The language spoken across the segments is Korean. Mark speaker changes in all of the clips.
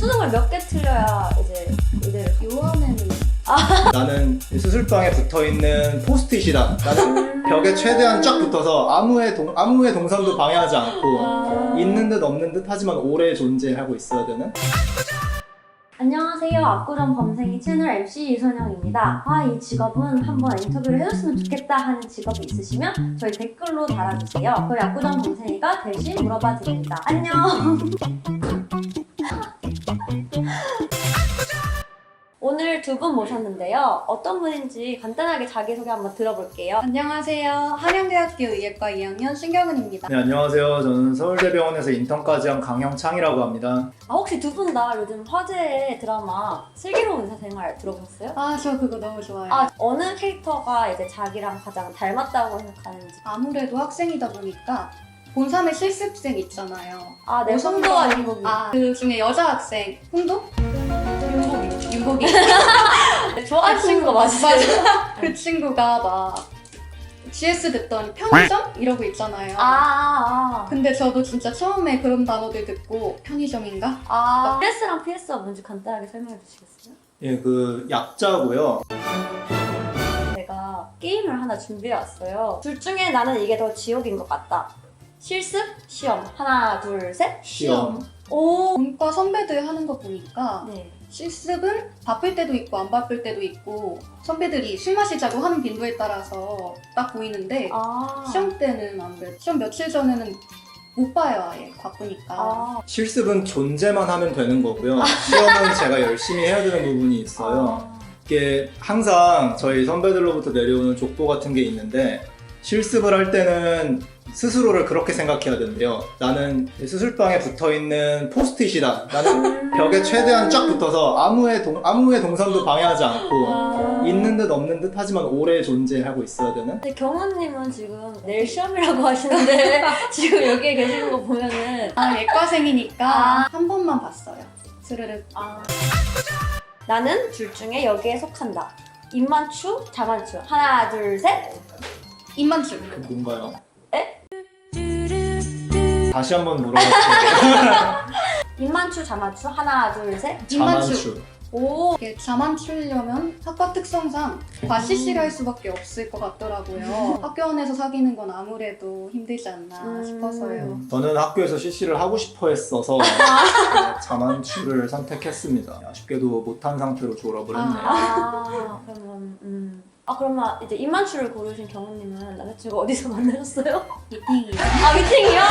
Speaker 1: 수능을 몇 개 틀려야 이제 의대를
Speaker 2: 요원에는
Speaker 3: 나는 수술방에 붙어있는 포스트잇이다. 나는 벽에 최대한 쫙 붙어서 아무의 동선도 방해하지 않고 있는 듯 없는 듯 하지만 오래 존재하고 있어야 되는.
Speaker 1: 안녕하세요. 압구정 범생이 채널 MC 이선영입니다. 이 직업은 한번 인터뷰를 해줬으면 좋겠다 하는 직업이 있으시면 저희 댓글로 달아주세요. 저희 압구정 범생이가 대신 물어봐 드립니다. 안녕! 오늘 두 분 모셨는데요. 어떤 분인지 간단하게 자기소개 한번 들어볼게요.
Speaker 2: 안녕하세요. 한양대학교 의예과 2학년 신경은입니다.
Speaker 3: 네, 안녕하세요. 저는 서울대병원에서 인턴까지 한 강형창이라고 합니다.
Speaker 1: 혹시 두 분 다 요즘 화제의 드라마 슬기로운 의사생활 들어보셨어요?
Speaker 2: 저 그거 너무 좋아해요.
Speaker 1: 어느 캐릭터가 이제 자기랑 가장 닮았다고 생각하는지.
Speaker 2: 아무래도 학생이다 보니까 고3의 실습생 있잖아요.
Speaker 1: 네, 송도와 윤복이.
Speaker 2: 그 중에 여자 학생 홍도? 윤복이.
Speaker 1: 좋아하는 친구가 맞으세요?
Speaker 2: 그 친구가 막 GS 듣더니 편의점? 이러고 있잖아요. 근데 저도 진짜 처음에 그런 단어들 듣고 편의점인가?
Speaker 1: PS랑 PS가 뭔지 간단하게 설명해 주시겠어요?
Speaker 3: 예, 그 약자고요.
Speaker 1: 제가 게임을 하나 준비해 왔어요. 둘 중에 나는 이게 더 지옥인 것 같다. 실습, 시험. 하나, 둘, 셋.
Speaker 3: 시험.
Speaker 1: 오.
Speaker 2: 본과 선배들 하는 거 보니까
Speaker 1: 네.
Speaker 2: 실습은 바쁠 때도 있고 안 바쁠 때도 있고 선배들이 술 마시자고 하는 빈도에 따라서 딱 보이는데 시험 때는 안 그래요. 시험 며칠 전에는 못 봐요, 아예 바쁘니까.
Speaker 3: 실습은 존재만 하면 되는 거고요. 시험은 제가 열심히 해야 되는 부분이 있어요. 이게 항상 저희 선배들로부터 내려오는 족보 같은 게 있는데 실습을 할 때는 스스로를 그렇게 생각해야 된대요. 나는 수술방에 붙어있는 포스트잇이다. 나는 벽에 최대한 쫙 붙어서 아무의 동선도 방해하지 않고 있는 듯 없는 듯 하지만 오래 존재하고 있어야 되는.
Speaker 1: 근데 경호님은 지금 내일 시험이라고 하시는데 지금 여기에 계시는 거 보면은
Speaker 2: 예과생이니까 한 번만 봤어요. 스르륵.
Speaker 1: 나는 둘 중에 여기에 속한다. 입만추, 자만추. 하나, 둘, 셋.
Speaker 2: 입만추.
Speaker 3: 뭔가요?
Speaker 1: 에?
Speaker 3: 다시 한번 물어볼게요.
Speaker 1: 입만추, 자만추. 하나, 둘, 셋.
Speaker 3: 자만추.
Speaker 1: 오.
Speaker 2: 이게 자만추려면 학과 특성상 과시시를 할 수밖에 없을 것 같더라고요. 학교 안에서 사귀는 건 아무래도 힘들지 않나 싶어서요.
Speaker 3: 저는 학교에서 CC를 하고 싶어 했어서 자만추를 선택했습니다. 아쉽게도 못한 상태로 졸업을 했네요.
Speaker 1: 그러면 이제 입만추를 고르신 경호님은 남자친구 어디서 만나셨어요?
Speaker 2: 미팅이요.
Speaker 1: 미팅이요?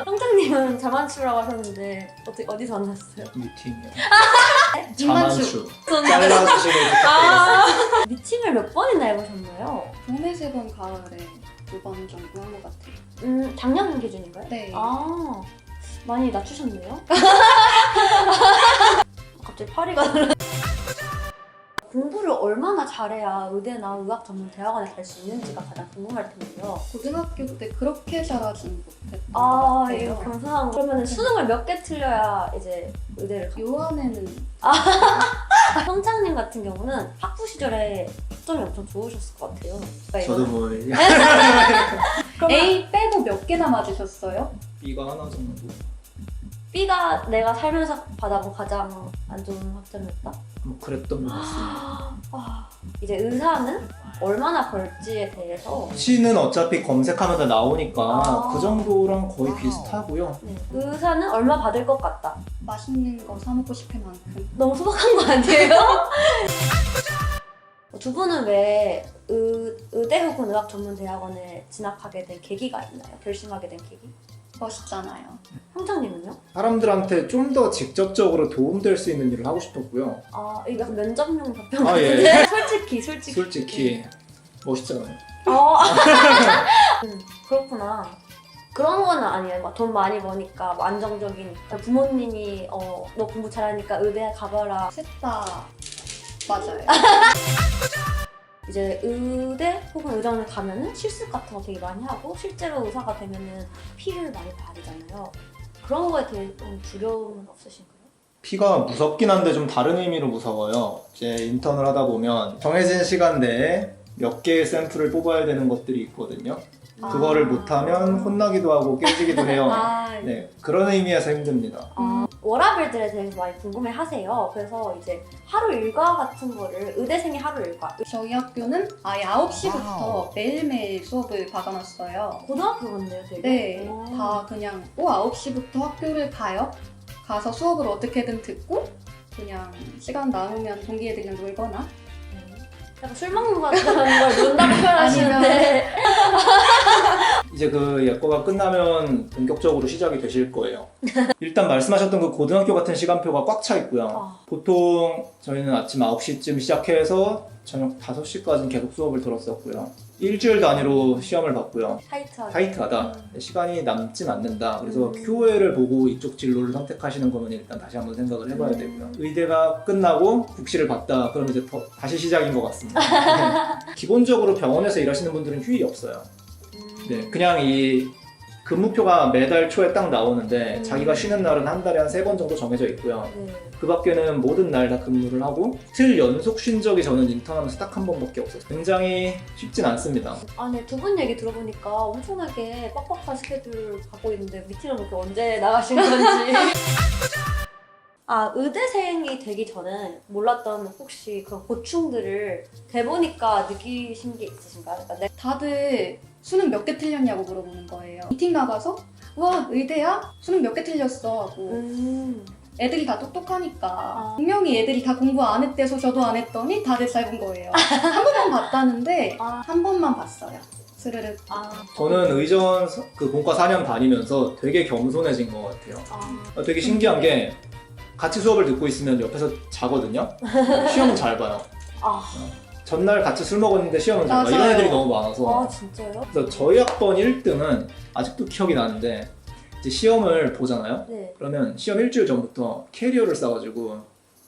Speaker 1: 형장님은 자만추라고 하셨는데 어디서 만났어요?
Speaker 3: 미팅이요.
Speaker 2: 입만추.
Speaker 3: 자만추. 잘라주시길 부탁드리겠습니다.
Speaker 1: 미팅을 몇 번이나 해보셨나요?
Speaker 2: 봄에 3번, 가을에 2번 정도 한 것 같아요.
Speaker 1: 작년 기준인가요?
Speaker 2: 네.
Speaker 1: 많이 낮추셨네요? 갑자기 파리가 날라. 공부를 얼마나 잘해야 의대나 의학 전문 대학원에 갈 수 있는지가 가장 궁금할 텐데요.
Speaker 2: 고등학교 때 그렇게 잘하진 못했던 것 같아요.
Speaker 1: 이거 겸손한 거. 그러면 수능을 몇 개 틀려야 이제 의대를 가요?
Speaker 2: 요원에는
Speaker 1: 형장님 같은 경우는 학부 시절에 학점이 엄청 좋으셨을 것 같아요.
Speaker 3: 저도 뭐
Speaker 2: A 빼고 몇 개나 맞으셨어요?
Speaker 3: B가 하나 정도.
Speaker 1: B가 내가 살면서 받아본 가장 안 좋은 학점이었다?
Speaker 3: 뭐 그랬던 것 같습니다.
Speaker 1: 이제 의사는 얼마나 벌지에 대해서
Speaker 3: C는 어차피 검색하면 다 나오니까 그 정도랑 거의 비슷하고요.
Speaker 1: 의사는 얼마 받을 것 같다.
Speaker 2: 맛있는 거 사 먹고 싶을 만큼.
Speaker 1: 너무 소박한 거 아니에요? 두 분은 왜 의대 혹은 의학 전문 대학원에 진학하게 된 계기가 있나요? 결심하게 된 계기?
Speaker 2: 멋있잖아요.
Speaker 1: 형장님은요?
Speaker 3: 사람들한테 좀 더 직접적으로 도움될 수 있는 일을 하고 싶었고요.
Speaker 1: 이거 약간 면접용 답변
Speaker 3: 예.
Speaker 1: 같은데?
Speaker 3: 솔직히 멋있잖아요.
Speaker 1: 그렇구나. 그런 거는 아니에요. 막 돈 많이 버니까 뭐 안정적인 부모님이 너 공부 잘하니까 의대 가봐라.
Speaker 2: 셋 다 맞아요.
Speaker 1: 이제 의대 혹은 의정을 가면은 실습 같은 거 되게 많이 하고 실제로 의사가 되면은 피를 많이 봐야 되잖아요. 그런 거에 대해 좀 두려움은 없으신가요?
Speaker 3: 피가 무섭긴 한데 좀 다른 의미로 무서워요. 이제 인턴을 하다 보면 정해진 시간 내에 몇 개의 샘플을 뽑아야 되는 것들이 있거든요. 그거를 못하면 혼나기도 하고 깨지기도 해요.
Speaker 2: 아,
Speaker 3: 네, 그런 의미에서 힘듭니다.
Speaker 1: 워라밸들에 대해서 많이 궁금해 하세요. 그래서 이제 하루 일과 같은 거를 의대생의 하루 일과
Speaker 2: 저희 학교는 아예 9시부터
Speaker 3: 와우.
Speaker 2: 매일매일 수업을 박아놨어요.
Speaker 1: 고등학교 같네요, 되게.
Speaker 2: 네,
Speaker 1: 오.
Speaker 2: 다 그냥 9시부터 학교를 가요. 가서 수업을 어떻게든 듣고 그냥 시간 남으면 동기 애들이랑 놀거나
Speaker 1: 약간 술 먹는 거 같다는 걸 논다고 표현하시는데
Speaker 3: 이제 그 예과가 끝나면 본격적으로 시작이 되실 거예요. 일단 말씀하셨던 그 고등학교 같은 시간표가 꽉 차 있고요. 보통 저희는 아침 9시쯤 시작해서 저녁 5시까지는 계속 수업을 들었었고요. 일주일 단위로 시험을 봤고요. 타이트하다. 시간이 남진 않는다. 그래서 QOL을 보고 이쪽 진로를 선택하시는 거면 일단 다시 한번 생각을 해봐야 되고요. 의대가 끝나고 국시를 봤다. 그럼 이제 다시 시작인 것 같습니다. 네. 기본적으로 병원에서 일하시는 분들은 휴일이 없어요. 네, 그냥 이 근무표가 매달 초에 딱 나오는데 자기가 쉬는 날은 한 달에 한 3번 정도 정해져 있고요. 그 밖에는 모든 날 다 근무를 하고 이틀 연속 쉰 적이 저는 인턴하면서 딱 한 번밖에 없었어요. 굉장히 쉽진 않습니다.
Speaker 1: 아, 네, 두 분 얘기 들어보니까 엄청나게 빡빡한 스케줄 갖고 있는데 미팅은 그렇게 언제 나가신 건지. 아, 의대생이 되기 전에 몰랐던 혹시 그런 고충들을 돼보니까 느끼신 게 있으신가요? 그러니까
Speaker 2: 다들 수능 몇 개 틀렸냐고 물어보는 거예요. 미팅 나가서 와 의대야? 수능 몇 개 틀렸어 하고 애들이 다 똑똑하니까 분명히 애들이 다 공부 안 했대서 저도 안 했더니 다들 잘 본 거예요. 한 번만 봤다는데 한 번만 봤어요. 스르륵.
Speaker 3: 저는 의전 그 본과 4년 다니면서 되게 겸손해진 것 같아요. 되게 신기한 게 같이 수업을 듣고 있으면 옆에서 자거든요. 시험은 잘 봐요. 전날 같이 술 먹었는데 시험은 잘 봐요. 이런 애들이 너무 많아서.
Speaker 1: 아, 진짜요?
Speaker 3: 그래서 저희 학번 1등은 아직도 기억이 나는데 이제 시험을 보잖아요.
Speaker 1: 네.
Speaker 3: 그러면 시험 일주일 전부터 캐리어를 싸가지고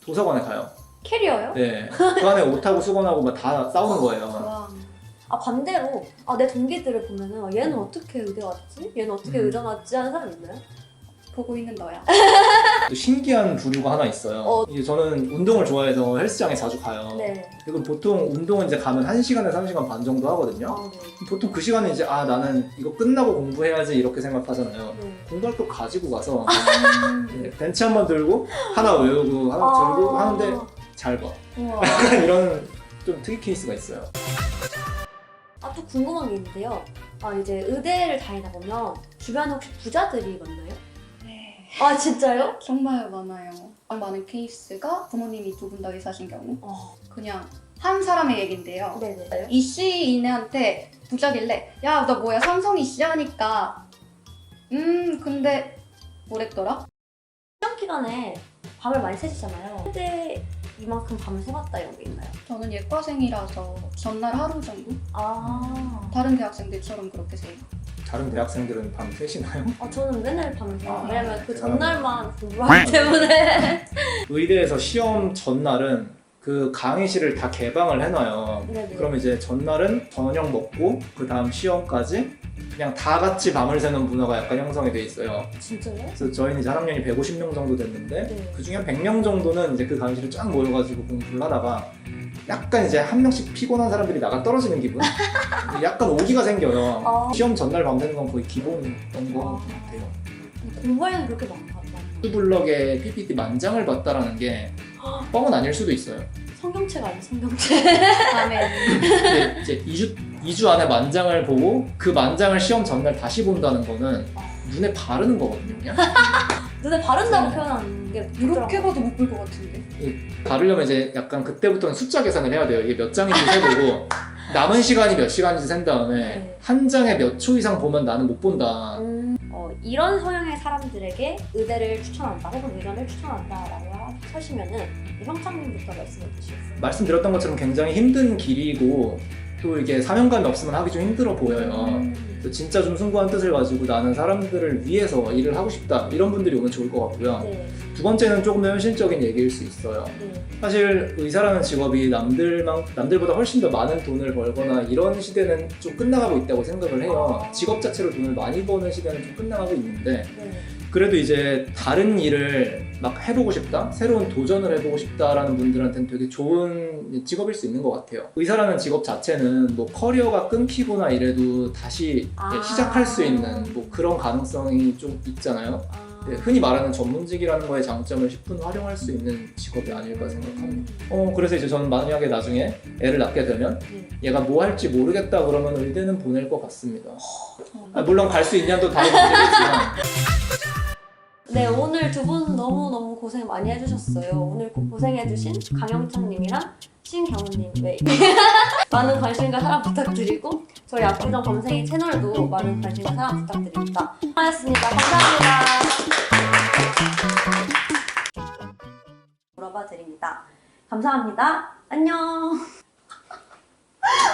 Speaker 3: 도서관에 가요.
Speaker 1: 캐리어요?
Speaker 3: 네. 그 안에 옷하고 수건하고 막 다 싸우는 거예요.
Speaker 2: 와.
Speaker 1: 아, 반대로 내 동기들을 보면은 얘는 어떻게 의대 왔지? 얘는 어떻게 의전 왔지? 하는 사람 있나요?
Speaker 2: 보고 있는 너야.
Speaker 3: 또 신기한 부류가 하나 있어요. 이게 저는 운동을 좋아해서 헬스장에 자주 가요.
Speaker 1: 네.
Speaker 3: 그리고 보통 운동은 이제 가면 1시간에서 1시간 반 정도 하거든요.
Speaker 1: 네.
Speaker 3: 보통 그 시간에 이제 나는 이거 끝나고 공부해야지 이렇게 생각하잖아요.
Speaker 1: 네.
Speaker 3: 공부할 거 가지고 가서 네, 벤치 한 번 들고 하나 외우고 하나 들고 하는데 잘 봐.
Speaker 2: 우와.
Speaker 3: 이런 좀 특이 케이스가 있어요.
Speaker 1: 또 궁금한 게 있는데요. 이제 의대를 다니다 보면 주변에 혹시 부자들이 많나요?
Speaker 2: 네.
Speaker 1: 아, 진짜요?
Speaker 2: 정말 많아요. 많은 케이스가 부모님이 두 분 다 의사신 경우.
Speaker 1: 어.
Speaker 2: 그냥 한 사람의 얘긴데요.
Speaker 1: 네네.
Speaker 2: 이씨인한테 부자길래 야 너 뭐야 삼성 이씨 하니까 근데 뭐랬더라?
Speaker 1: 시험 기간에 밤을 많이 새시잖아요. 근데 이만큼 밤을 새봤다 이런 게 있나요?
Speaker 2: 저는 예과생이라서 전날 하루 정도? 다른 대학생들처럼 그렇게 새요.
Speaker 3: 다른 대학생들은 밤 새시나요?
Speaker 1: 저는 맨날 밤을 새요. 왜냐면 그
Speaker 3: 대단하다.
Speaker 1: 전날만 공부하기 때문에.
Speaker 3: 의대에서 시험 전날은 그 강의실을 다 개방을 해놔요.
Speaker 1: 네네.
Speaker 3: 그럼 이제 전날은 저녁 먹고 그 다음 시험까지 그냥 다 같이 밤을 새는 문화가 약간 형성이 돼 있어요.
Speaker 1: 진짜요?
Speaker 3: 그래서 저희는 이제 학년이 150명 정도 됐는데
Speaker 1: 네.
Speaker 3: 그 중에 한 100명 정도는 이제 그 강의실에 쫙 모여가지고 공부를 하다가 약간 이제 한 명씩 피곤한 사람들이 나가 떨어지는 기분? 약간 오기가 생겨요. 시험 전날 밤새는 건 거의 기본인 것 같아요.
Speaker 1: 공부에는 그렇게 많나?
Speaker 3: 투블럭에 PPT 만장을 봤다라는 게 뻥은 아닐 수도 있어요.
Speaker 1: 성경책 아니야, 성경책?
Speaker 2: 다음에
Speaker 3: 근데 이제 2주 안에 만장을 보고 그 만장을 시험 전날 다시 본다는 거는 눈에 바르는 거거든요, 그냥.
Speaker 1: 눈에 바른다고 표현하는 게
Speaker 2: 이렇게 봐도 못 볼 것 같은데.
Speaker 3: 바르려면 이제 약간 그때부터는 숫자 계산을 해야 돼요. 이게 몇 장인지 세보고 남은 시간이 몇 시간인지 센 다음에
Speaker 1: 네.
Speaker 3: 한 장에 몇 초 이상 보면 나는 못 본다.
Speaker 1: 이런 성향의 사람들에게 의대를 추천한다 혹은 의전을 추천한다라고 하시면은 형창님부터 말씀해 주시겠어요?
Speaker 3: 말씀드렸던 것처럼 굉장히 힘든 길이고 또 이게 사명감이 없으면 하기 좀 힘들어 보여요. 그래서 진짜 좀 숭고한 뜻을 가지고 나는 사람들을 위해서 일을 하고 싶다 이런 분들이 오면 좋을 것 같고요.
Speaker 1: 네.
Speaker 3: 두 번째는 조금 더 현실적인 얘기일 수 있어요.
Speaker 1: 네.
Speaker 3: 사실 의사라는 직업이 남들보다 훨씬 더 많은 돈을 벌거나 이런 시대는 좀 끝나가고 있다고 생각을 해요. 직업 자체로 돈을 많이 버는 시대는 좀 끝나가고 있는데
Speaker 1: 네.
Speaker 3: 그래도 이제 다른 일을 막 해보고 싶다, 새로운 도전을 해보고 싶다라는 분들한테는 되게 좋은 직업일 수 있는 것 같아요. 의사라는 직업 자체는 뭐 커리어가 끊기거나 이래도 다시 시작할 수 있는 뭐 그런 가능성이 좀 있잖아요. 네, 흔히 말하는 전문직이라는 거의 장점을 10분 활용할 수 있는 직업이 아닐까 생각합니다. 그래서 이제 저는 만약에 나중에 애를 낳게 되면 얘가 뭐 할지 모르겠다 그러면 의대는 보낼 것 같습니다. 물론 갈 수 있냐도 다른 문제겠지만.
Speaker 1: 네, 오늘 두 분 너무너무 고생 많이 해주셨어요. 오늘 고생해주신 강영찬님이랑 신경은님 많은 관심과 사랑 부탁드리고 저희 압구정 범생이 채널도 많은 관심과 사랑 부탁드립니다. 수고하셨습니다. 감사합니다. 물어봐 드립니다. 감사합니다. 안녕.